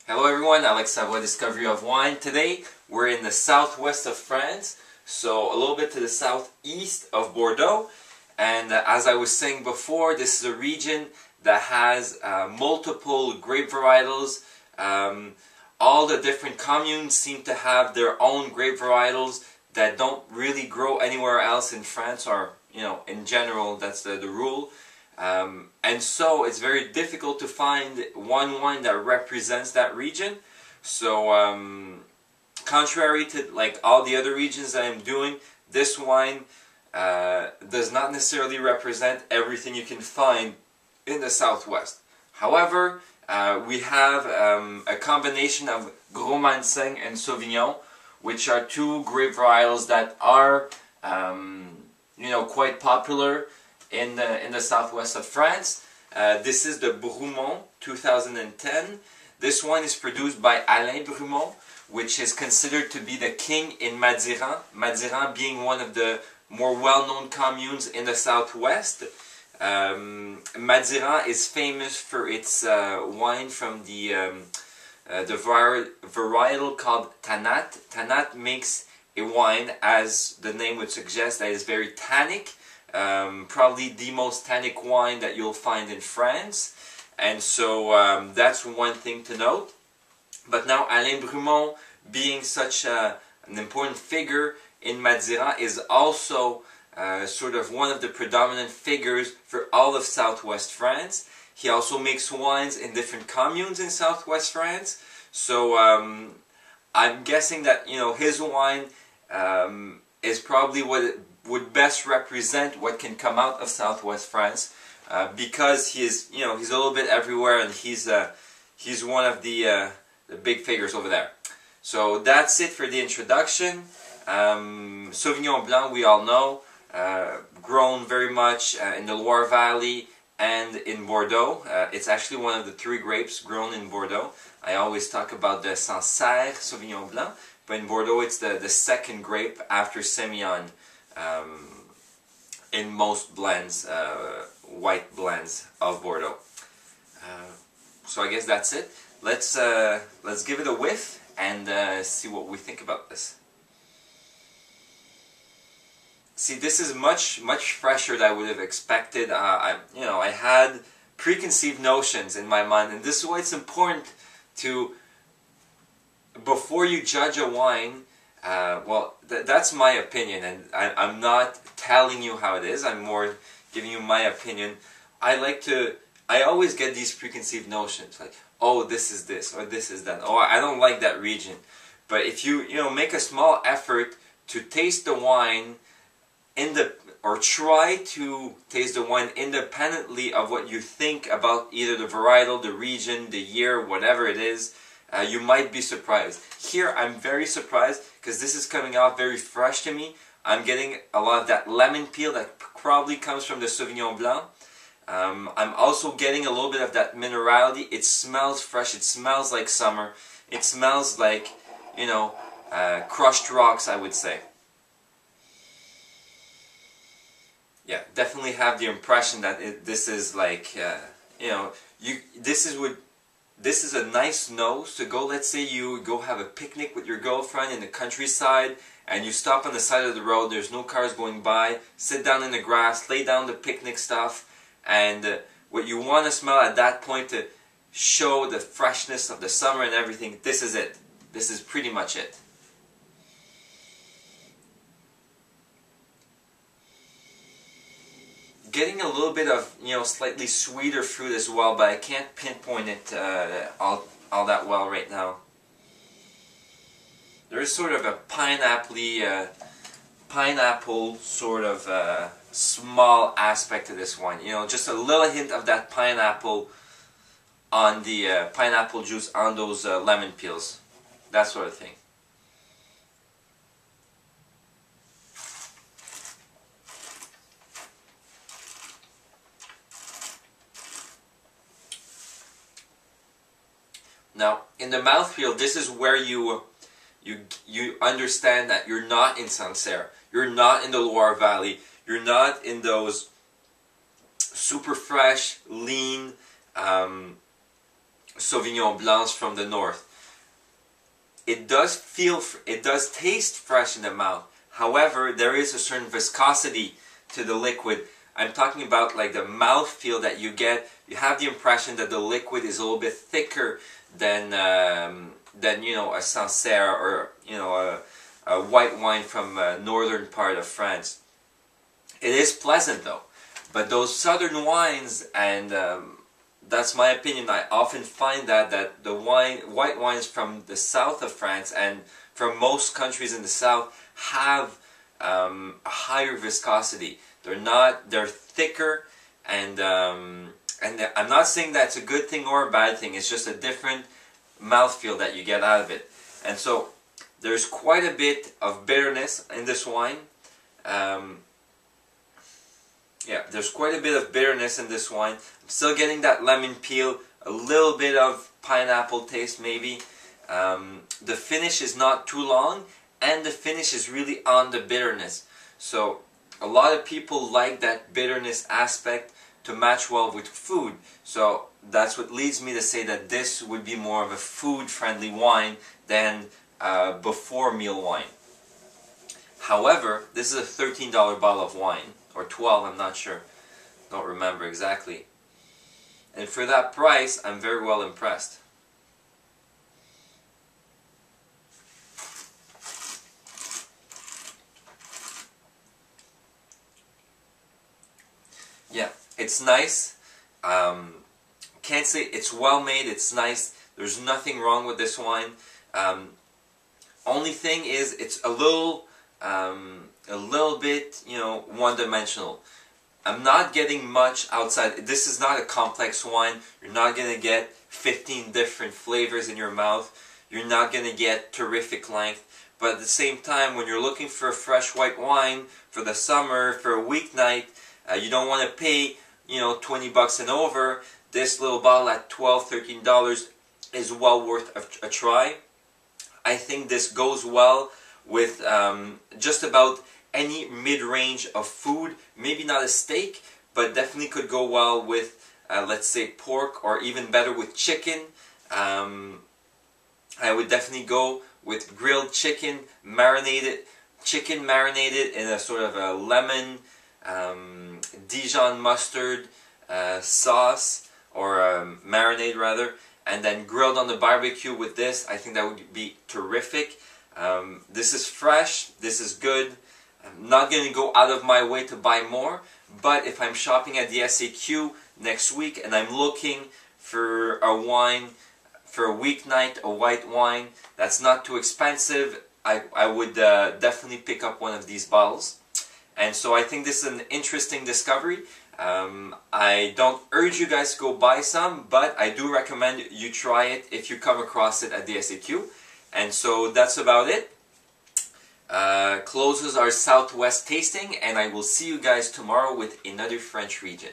Hello everyone, Alex Savoy, Discovery of Wine. Today we're in the southwest of France, so a little bit to the southeast of Bordeaux. And as I was saying before, this is a region that has multiple grape varietals. All the different communes seem to have their own grape varietals that don't really grow anywhere else in France, or in general, that's the rule. And so it's very difficult to find one wine that represents that region. So contrary to like all the other regions that I'm doing, this wine does not necessarily represent everything you can find in the southwest. However, we have a combination of Gros Manseng and Sauvignon, which are two grape varietals that are quite popular in the southwest of France. This is the Brumont 2010. This one is produced by Alain Brumont, which is considered to be the king in Madiran. Madiran being one of the more well-known communes in the southwest. Madiran is famous for its wine from the varietal called Tannat. Tannat makes a wine, as the name would suggest, that is very tannic. Probably the most tannic wine that you'll find in France, and so that's one thing to note. But now Alain Brumont, being such an important figure in Madiran, is also sort of one of the predominant figures for all of southwest France. He also makes wines in different communes in southwest France, so I'm guessing that his wine is probably what it would best represent what can come out of southwest France, because he's a little bit everywhere, and he's one of the big figures over there. So that's it for the introduction. Sauvignon Blanc, we all know, grown very much in the Loire Valley and in Bordeaux. It's actually one of the three grapes grown in Bordeaux. I always talk about the Sancerre Sauvignon Blanc, but in Bordeaux it's the second grape after Sémillon. In most blends, white blends of Bordeaux. So I guess that's it. Let's give it a whiff and see what we think about this. See, this is much fresher than I would have expected. I had preconceived notions in my mind, and this is why it's important to, before you judge a wine. Well, that's my opinion, and I'm not telling you how it is, I'm more giving you my opinion. I always get these preconceived notions, like, oh, this is this, or this is that, oh, I don't like that region. But if you, make a small effort to taste the wine or try to taste the wine independently of what you think about either the varietal, the region, the year, whatever it is, you might be surprised. Here, I'm very surprised because this is coming out very fresh to me. I'm getting a lot of that lemon peel that probably comes from the Sauvignon Blanc. I'm also getting a little bit of that minerality. It smells fresh. It smells like summer. It smells like, crushed rocks, I would say. Yeah, definitely have the impression that this is like, this is a nice nose to go, let's say you go have a picnic with your girlfriend in the countryside, and you stop on the side of the road, there's no cars going by, sit down in the grass, lay down the picnic stuff, and what you want to smell at that point to show the freshness of the summer and everything, this is it. This is pretty much it. Getting a little bit of, slightly sweeter fruit as well, but I can't pinpoint it all that well right now. There is sort of a pineapple sort of small aspect to this wine. Just a little hint of that pineapple on the pineapple juice on those lemon peels. That sort of thing. Now, in the mouthfeel, this is where you understand that you're not in Sancerre, you're not in the Loire Valley, you're not in those super fresh, lean, Sauvignon Blancs from the north. It does taste fresh in the mouth. However, there is a certain viscosity to the liquid. I'm talking about like the mouth feel that you get. You have the impression that the liquid is a little bit thicker than you know, a Sancerre or you know a white wine from northern part of France. It is pleasant though, but those southern wines, and that's my opinion, I often find that the white wines from the south of France and from most countries in the south have a higher viscosity. They're thicker, and I'm not saying that's a good thing or a bad thing. It's just a different mouthfeel that you get out of it. And so there's quite a bit of bitterness in this wine. Yeah, there's quite a bit of bitterness in this wine. I'm still getting that lemon peel, a little bit of pineapple taste maybe. The finish is not too long, and the finish is really on the bitterness. So a lot of people like that bitterness aspect to match well with food. So that's what leads me to say that this would be more of a food-friendly wine than before meal wine. However, this is a $13 bottle of wine, or 12, I'm not sure, don't remember exactly. And for that price, I'm very well impressed. Yeah, it's nice. Can't say it's well made, it's nice. There's nothing wrong with this wine. Only thing is, it's a little bit, you know, one-dimensional. I'm not getting much outside. This is not a complex wine. You're not going to get 15 different flavors in your mouth. You're not going to get terrific length. But at the same time, when you're looking for a fresh white wine for the summer, for a weeknight, you don't want to pay, you know, 20 bucks and over. This little bottle at $12, $13 is well worth a try. I think this goes well with just about any mid-range of food. Maybe not a steak, but definitely could go well with, let's say, pork, or even better with chicken. I would definitely go with grilled chicken, marinated in a sort of a lemon, Dijon mustard sauce, or marinade rather, and then grilled on the barbecue with this. I think that would be terrific. This is fresh, this is good. I'm not going to go out of my way to buy more, but if I'm shopping at the SAQ next week and I'm looking for a wine for a weeknight, a white wine that's not too expensive, I would definitely pick up one of these bottles. And so I think this is an interesting discovery. I don't urge you guys to go buy some, but I do recommend you try it if you come across it at the SAQ. And so that's about it. Closes our Southwest tasting, and I will see you guys tomorrow with another French region.